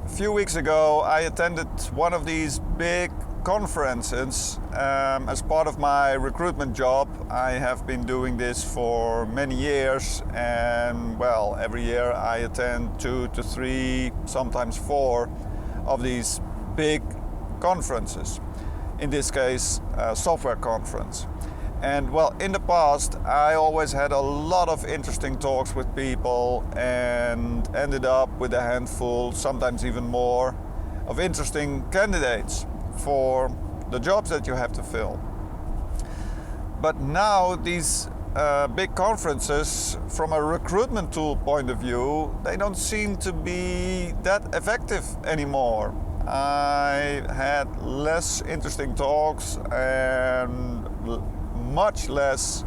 A few weeks ago, I attended one of these big conferences as part of my recruitment job. I have been doing this for many years, and well, every year I attend 2 to 3, sometimes 4 of these big conferences. In this case, a software conference. And well, in the past, I always had a lot of interesting talks with people and ended up with a handful, sometimes even more, of interesting candidates for the jobs that you have to fill. But now these big conferences, from a recruitment tool point of view, they don't seem to be that effective anymore. I had less interesting talks and much less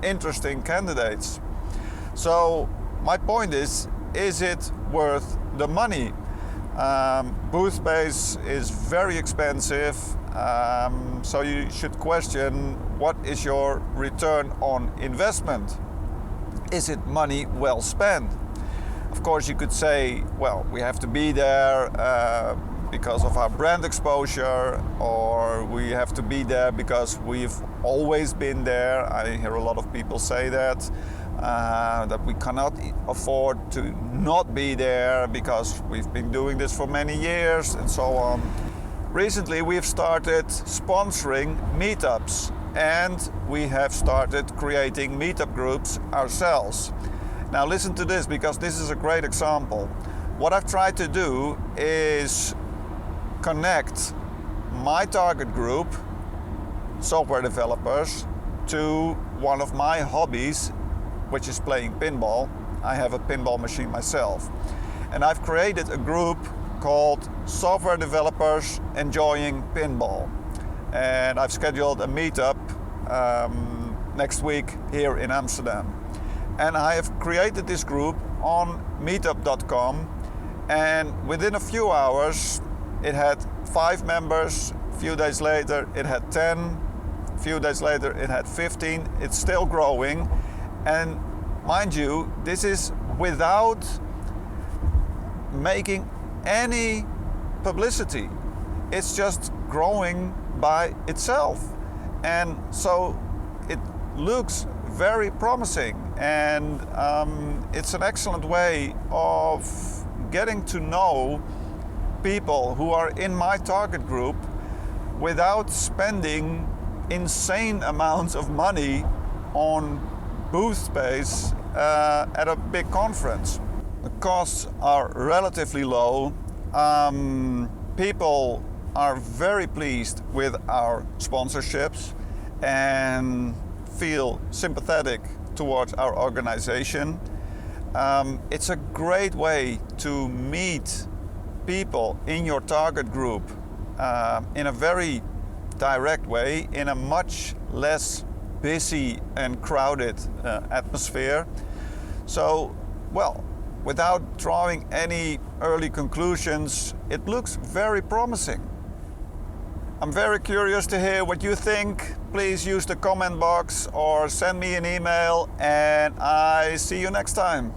interesting candidates. So my point is it worth the money? Booth space is very expensive, so you should question what is your return on investment. Is it money well spent? Of course, you could say, well, we have to be there because of our brand exposure, or we have to be there because we've always been there. I hear a lot of people say that we cannot afford to not be there because we've been doing this for many years and so on. Recently, we've started sponsoring meetups, and we have started creating meetup groups ourselves. Now listen to this, because this is a great example. What I've tried to do is connect my target group, software developers, to one of my hobbies, which is playing pinball. I have a pinball machine myself. And I've created a group called Software Developers Enjoying Pinball. And I've scheduled a meetup next week here in Amsterdam. And I have created this group on meetup.com, and within a few hours it had 5 members. A few days later it had 10. A few days later it had 15. It's still growing. And mind you, this is without making any publicity. It's just growing by itself. And so it looks very promising, and it's an excellent way of getting to know people who are in my target group without spending insane amounts of money on booth space at a big conference. The costs are relatively low. People are very pleased with our sponsorships and feel sympathetic towards our organization. It's a great way to meet people in your target group in a very direct way, in a much less busy and crowded atmosphere. So, well, without drawing any early conclusions, it looks very promising. I'm very curious to hear what you think. Please use the comment box or send me an email, and I see you next time.